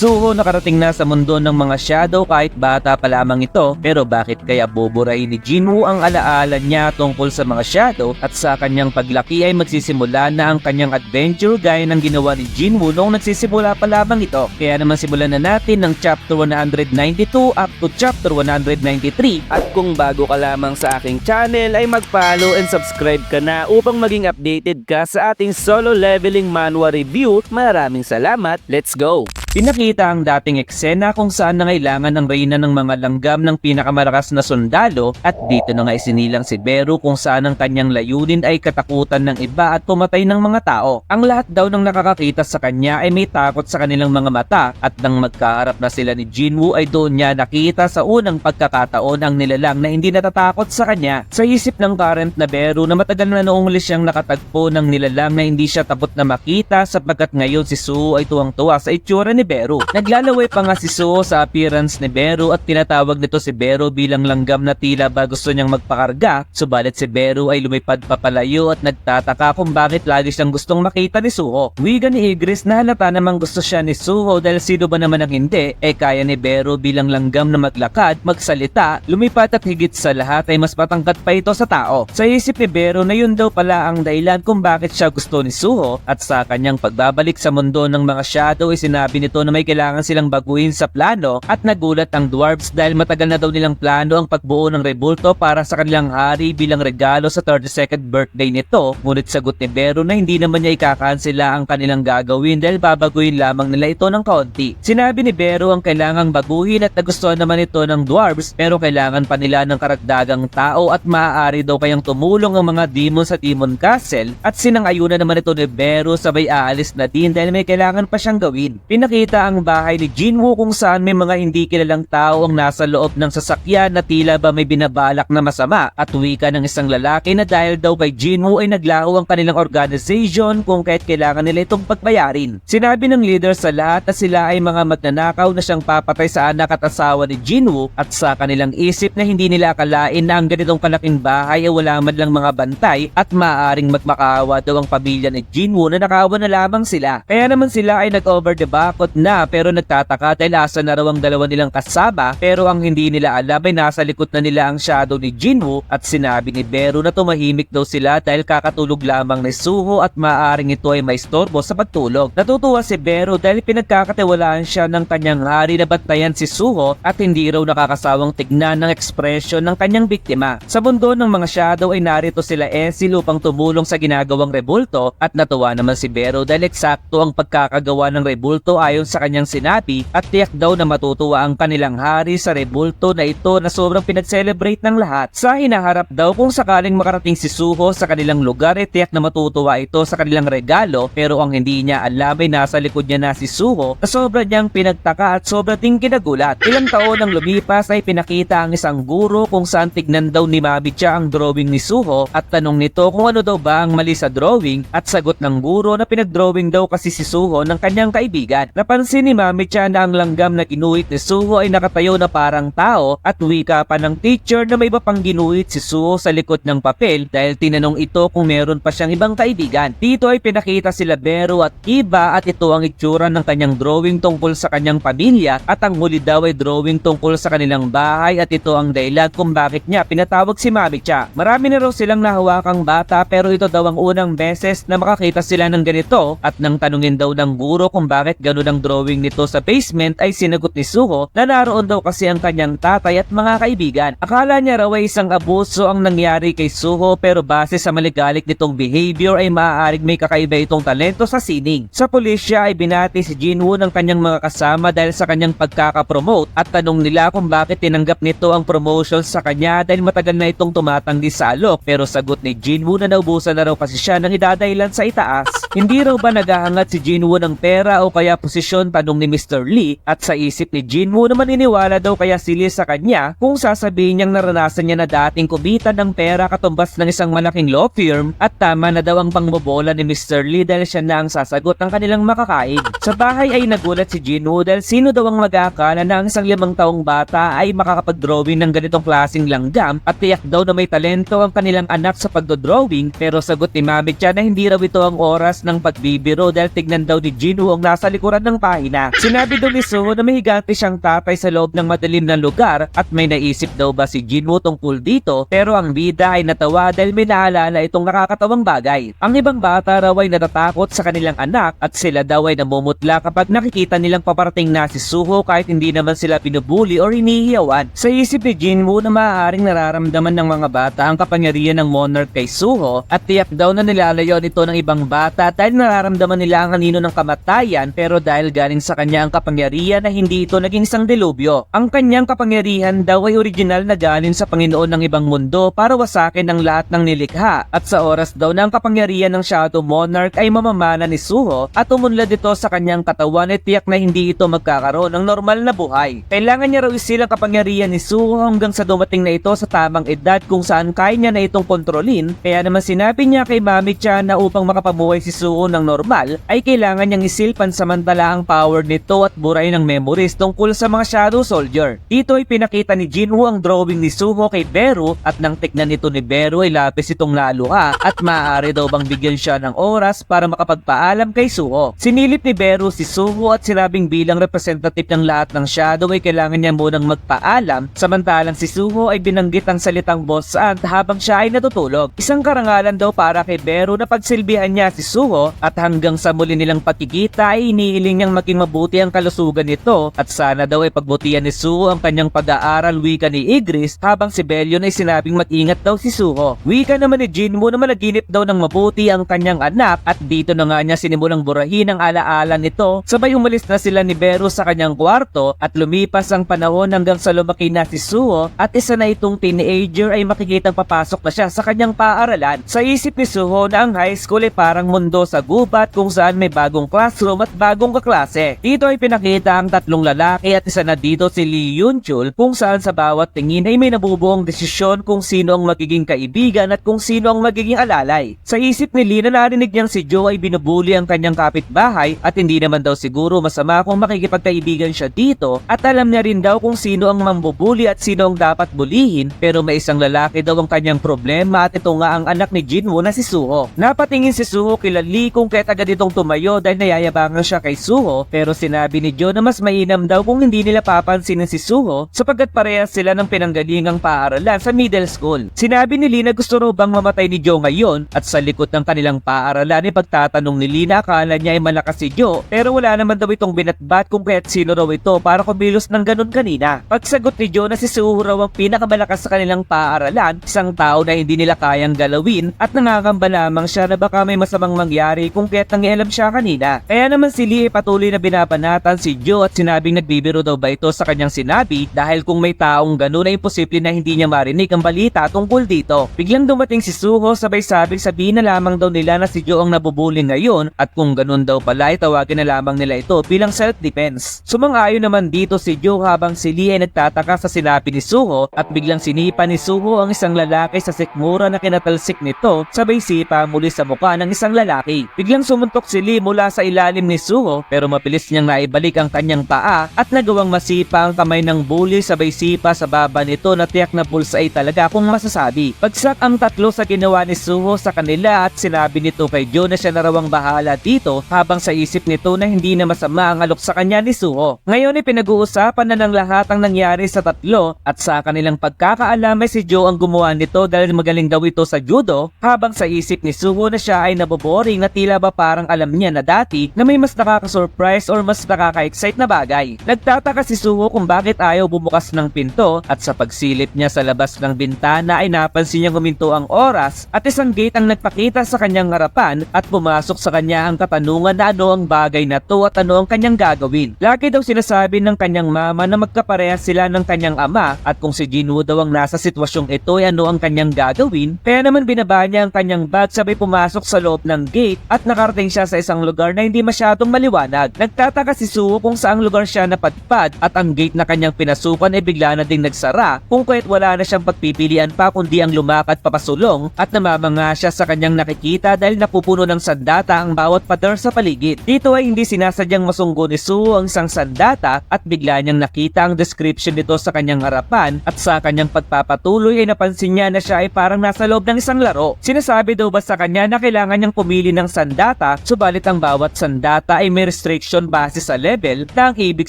Suho nakarating na sa mundo ng mga shadow kahit bata pa lamang ito, pero bakit kaya buburahin ni Jinwoo ang alaala niya tungkol sa mga shadow at sa kanyang paglaki ay magsisimula na ang kanyang adventure gaya ng ginawa ni Jinwoo noong nagsisimula pa lamang ito. Kaya naman simulan na natin ng chapter 192 up to chapter 193. At kung bago ka lamang sa aking channel ay mag-follow and subscribe ka na upang maging updated ka sa ating solo leveling manhwa review. Maraming salamat, let's go! Pinakita ang dating eksena kung saan nangailangan ng reyna ng mga langgam ng pinakamalakas na sundalo at dito na nga isinilang si Beru kung saan ang kanyang layunin ay katakutan ng iba at pumatay ng mga tao. Ang lahat daw ng nakakakita sa kanya ay may takot sa kanilang mga mata at nang magkaharap na sila ni Jinwoo ay doon niya nakita sa unang pagkakataon ang nilalang na hindi natatakot sa kanya. Sa isip ng current na Beru na matagal na noong huli siyang nakatagpo ng nilalang na hindi siya tapot na makita sapagkat ngayon si Suho ay tuwang-tuwa sa itsura ni Beru. Naglalaway pa nga si Suho sa appearance ni Beru at tinatawag nito si Beru bilang langgam na tila ba gusto niyang magpakarga, subalit si Beru ay lumipad papalayo at nagtataka kung bakit lagi siyang gustong makita ni Suho. Wiga ni Igris na halata namang gusto siya ni Suho dahil sino ba naman ang hindi, kaya ni Beru bilang langgam na maglakad, magsalita, lumipat at higit sa lahat ay mas matangkat pa ito sa tao. Sa isip ni Beru na yun daw pala ang dahilan kung bakit siya gusto ni Suho at sa kanyang pagbabalik sa mundo ng mga shadow ay sinabi nito na may kailangan silang baguhin sa plano at nagulat ang dwarves dahil matagal na daw nilang plano ang pagbuo ng rebulto para sa kanilang hari bilang regalo sa 32nd birthday nito. Ngunit sagot ni Beru na hindi naman niya ikakansela ang kanilang gagawin dahil babaguhin lamang nila ito ng kaunti. Sinabi ni Beru ang kailangang baguhin at nagustuhan naman ito ng dwarves pero kailangan pa nila ng karagdagang tao at maaari daw kayang tumulong ang mga demon sa Demon Castle at sinang-ayunan naman ito ni Beru sabay aalis na din dahil may kailangan pa siyang gawin. Pinakita ang bahay ni Jinwoo kung saan may mga hindi kilalang tao ang nasa loob ng sasakyan na tila ba may binabalak na masama at wika ng isang lalaki na dahil daw kay Jinwoo ay naglaho ang kanilang organization kung kahit kailangan nila itong pagbayarin. Sinabi ng leader sa lahat na sila ay mga magnanakaw na siyang papatay sa anak at asawa ni Jinwoo at sa kanilang isip na hindi nila akalain na ang ganitong kalaking bahay ay wala man lang mga bantay at maaaring magmakaawa daw ang pamilya ni Jinwoo na nakawa na lamang sila. Kaya naman sila ay nag-over the bakot na pero nagtataka dahil asa na raw ang dalawa nilang kasama pero ang hindi nila alam ay nasa likod na nila ang shadow ni Jinwoo at sinabi ni Beru na tumahimik daw sila dahil kakatulog lamang ni Suho at maaaring ito ay may istorbo sa pagtulog. Natutuwa si Beru dahil pinagkakatiwalaan siya ng kanyang hari na bantayan si Suho at hindi raw nakakasawang tignan ng ekspresyon ng kanyang biktima. Sa mundo ng mga shadow ay narito sila Ensil upang tumulong sa ginagawang rebulto at natuwa naman si Beru dahil eksakto ang pagkakagawa ng rebulto ayon sa kanyang sinabi at tiyak daw na matutuwa ang kanilang hari sa rebulto na ito na sobrang pinag-celebrate ng lahat. Sa hinaharap daw kung sakaling makarating si Suho sa kanilang lugar ay tiyak na matutuwa ito sa kanilang regalo pero ang hindi niya alam ay nasa likod niya na si Suho na sobra niyang pinagtaka at sobra ding kinagulat. Ilang taon nang lumipas ay pinakita ang isang guro kung saan tignan daw ni Mami-cha ang drawing ni Suho at tanong nito kung ano daw ba ang mali sa drawing at sagot ng guro na pinag-drawing daw kasi si Suho ng kanyang kaibigan. Napansin ni Mami-cha na ang langgam na ginuhit ni Suho ay nakatayo na parang tao at wika pa ng teacher na may iba pang ginuhit si Suho sa likod ng papel dahil tinanong ito kung meron pa siyang ibang kaibigan. Dito ay pinakita sila Beru at Kiba at ito ang itsura ng kanyang drawing tungkol sa kanyang pamilya at ang huli daw ay drawing tungkol sa kanilang bahay at ito ang dahilan kung bakit niya pinatawag si Mami-cha. Marami na raw silang nahawakang bata pero ito daw ang unang beses na makakita sila ng ganito at nang tanungin daw ng guro kung bakit ganun ang drawing nito sa basement ay sinagot ni Suho na naroon daw kasi ang kanyang tatay at mga kaibigan. Akala niya raw ay isang abuso ang nangyari kay Suho pero base sa maligalik nitong behavior ay maaaring may kakaiba itong talento sa sining. Sa pulisya ay binati si Jinwoo ng kanyang mga kasama dahil sa kanyang pagkakapromote at tanong nila kung bakit tinanggap nito ang promotion sa kanya dahil matagal na itong tumatanggi sa alok pero sagot ni Jinwoo na naubusan na raw kasi siya ng idadahilan sa itaas. Hindi raw ba naghahangat si Jinwoo ng pera o kaya posisyon tanong ni Mr. Lee at sa isip ni Jinwoo na maniniwala daw kaya si Lee sa kanya kung sasabihin niyang naranasan niya na dating kubitan ng pera katumbas ng isang malaking law firm at tama na daw ang pangbobola ni Mr. Lee dahil siya na ang sasagot ng kanilang makakain. Sa bahay ay nagulat si Jinwoo dahil sino daw ang mag-aakala na ang isang 5 taong bata ay makakapag-drawing ng ganitong klaseng langgam at tiyak daw na may talento ang kanilang anak sa pagdodrawing pero sagot ni Mami-chan na hindi raw ito ang oras ng pagbibiro dahil tignan daw ni Jinwoo ang nasa likuran ng ng pahina. Sinabi daw ni Suho na may higante siyang tatay sa loob ng madilim na lugar at may naisip daw ba si Jinwoo tungkol dito, pero ang bida ay natawa dahil may naalala itong nakakatawang bagay. Ang ibang bata raw ay natatakot sa kanilang anak at sila daw ay namumutla kapag nakikita nilang paparating na si Suho kahit hindi naman sila binubuli or hinihiyawan. Sa isip ni Jinwoo na maaaring nararamdaman ng mga bata ang kapangyarihan ng monarch kay Suho at tiyak daw na nilalayo nito ng ibang bata dahil nararamdaman nila ang anino ng kamatayan, pero dahil galing sa kanya ang kapangyarihan na hindi ito naging isang delubyo. Ang kanyang kapangyarihan daw ay original na galing sa Panginoon ng ibang mundo para wasakin ang lahat ng nilikha, at sa oras daw na ang kapangyarihan ng Shadow Monarch ay mamamana ni Suho at umunlad ito sa kanyang katawan ay tiyak na hindi ito magkakaroon ng normal na buhay. Kailangan niya raw isil ang kapangyarihan ni Suho hanggang sa dumating na ito sa tamang edad kung saan kaya niya na itong kontrolin, kaya naman sinabi niya kay Mami Chan na upang makapamuhay si Suho ng normal ay kailangan niyang isil pansamantala ang power nito at buray ng memories tungkol sa mga Shadow Soldier. Dito ay pinakita ni Jinwoo ang drawing ni Suho kay Beru at nang tignan nito ni Beru ay labis itong naluha at maaari daw bang bigyan siya ng oras para makapagpaalam kay Suho. Sinilip ni Beru si Suho at sinabing bilang representative ng lahat ng Shadow ay kailangan niya munang magpaalam, samantalang si Suho ay binanggit ang salitang boss aunt habang siya ay natutulog. Isang karangalan daw para kay Beru na pagsilbihan niya si Suho at hanggang sa muli nilang pagkikita ay iniiling niyang maging mabuti ang kalusugan nito at sana daw ay pagbutihan ni Suho ang kanyang pag-aaral wika ni Igris, habang si Bellion ay sinabing mag-ingat daw si Suho. Wika naman ni Jinwoo na managinip daw ng mabuti ang kanyang anak at dito na nga niya sinimulang burahin ang alaala nito, sabay umalis na sila ni Beru sa kanyang kwarto at lumipas ang panahon hanggang sa lumaki na si Suho at isa na itong teenager ay makikitang papasok na siya sa kanyang paaralan. Sa isip ni Suho na ang high school ay parang mundo sa gubat kung saan may bagong classroom at bagong kaklase. Dito ay pinakita ang tatlong lalaki at isa na dito si Lee Yun-chul kung saan sa bawat tingin ay may nabubuong desisyon kung sino ang magiging kaibigan at kung sino ang magiging alalay. Sa isip ni Lee na narinig niyang si Joe ay binubuli ang kanyang kapitbahay at hindi naman daw siguro masama kung makikipagkaibigan siya dito, at alam niya rin daw kung sino ang mambubuli at sino ang dapat bulihin, pero may isang lalaki daw ang kanyang problema at ito nga ang anak ni Jinwoo na si Suho. Napatingin si Suho kila Lee kung kaya't agad itong tumayo dahil nayayabangan siya kay Suho, pero sinabi ni Joe na mas mainam daw kung hindi nila papansinin si Suho sapagkat parehas sila ng pinanggalingang paaralan sa middle school. Sinabi ni Lee na gusto raw bang mamatay ni Joe ngayon, at sa likod ng kanilang paaralan ay pagtatanong ni Lee na akala niya ay malakas si Joe, pero wala naman daw itong binatbat kung kaya't sino raw ito para kumilos ng ganun kanina. Pagsagot ni Joe na si Suho raw ang pinakamalakas sa kanilang paaralan, isang tao na hindi nila kayang galawin at nangangamba lamang siya na baka may masamang mangyari kung kaya't nangialam siya kanina. Kaya naman si Lee ay patuloy na binabanatan si Joe at sinabing nagbibiro daw ba ito sa kanyang sinabi dahil kung may taong ganun ay imposible na hindi niya marinig ang balita tungkol dito. Biglang dumating si Suho sabay sabing sabihin na lamang daw nila na si Joe ang nabubuling ngayon at kung ganun daw pala ay tawagin na lamang nila ito bilang self-defense. Sumang-ayon naman dito si Joe habang si Lee ay nagtataka sa sinabi ni Suho at biglang sinipa ni Suho ang isang lalaki sa sikmura na kinatalsik nito sabay sipa muli sa mukha ng isang lalaki. Biglang sumuntok si Lee mula sa ilalim ni Suho pero mapilis niyang naibalik ang kanyang paa at nagawang masipa ang kamay ng bully sabay sipa sa baba nito na tiyak na pulsa ay talaga kung masasabi. Pagsak ang tatlo sa ginawa ni Suho sa kanila at sinabi nito kay Joe na siya na raw ang bahala dito habang sa isip nito na hindi na masama ang alok sa kanya ni Suho. Ngayon ay pinag-uusapan na ng lahat ang nangyari sa tatlo at sa kanilang pagkakaalam ay si Joe ang gumawa nito dahil magaling daw ito sa judo, habang sa isip ni Suho na siya ay naboboring na tila ba parang alam niya na dati na may mas nakaka-surprise or mas nakaka-excite na bagay. Nagtataka si Suho kung bakit ayaw bumukas ng pinto at sa pagsilip niya sa labas ng bintana ay napansin niyang huminto ang oras at isang gate ang nagpakita sa kanyang harapan at pumasok sa kanya ang katanungan na ano ang bagay na to at ano ang kanyang gagawin. Lagi daw sinasabi ng kanyang mama na magkaparehas sila ng kanyang ama at kung si Jinwoo daw ang nasa sitwasyong ito ay ano ang kanyang gagawin, kaya naman binaba niya ang kanyang bag sabay pumasok sa loob ng gate at nakarating siya sa isang lugar na hindi masyadong maliwanag. Nagtataka si Suho kung saang lugar siya napadpad at ang gate na kanyang pinasukan ay bigla na ding nagsara kung kaya't wala na siyang pagpipilian pa kundi ang lumakad papasulong at namamanga siya sa kanyang nakikita dahil napupuno ng sandata ang bawat pader sa paligid. Dito ay hindi sinasadyang masunggo ni Suho ang isang sandata at bigla niyang nakita ang description nito sa kanyang harapan at sa kanyang pagpapatuloy ay napansin niya na siya ay parang nasa loob ng isang laro. Sinasabi daw ba sa kanya na kailangan niyang pumili ng sandata, subalit ang bawat sandata ay may restriction base sa level na ang ibig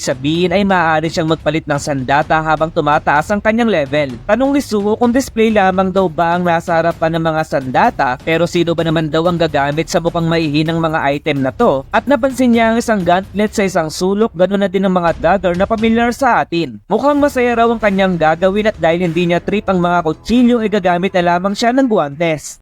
sabihin ay maaari siyang magpalit ng sandata habang tumataas ang kanyang level. Tanong ni Suho kung display lamang daw ba ang nasa harapan ng mga sandata, pero sino ba naman daw ang gagamit sa mukhang maihinang mga item na to? At napansin niya ang isang gauntlet sa isang sulok, ganoon na din ang mga dagger na pamilyar sa atin. Mukhang masaya raw ang kanyang gagawin at dahil hindi niya trip ang mga kutsilyo ay gagamit na lamang siya ng guantes.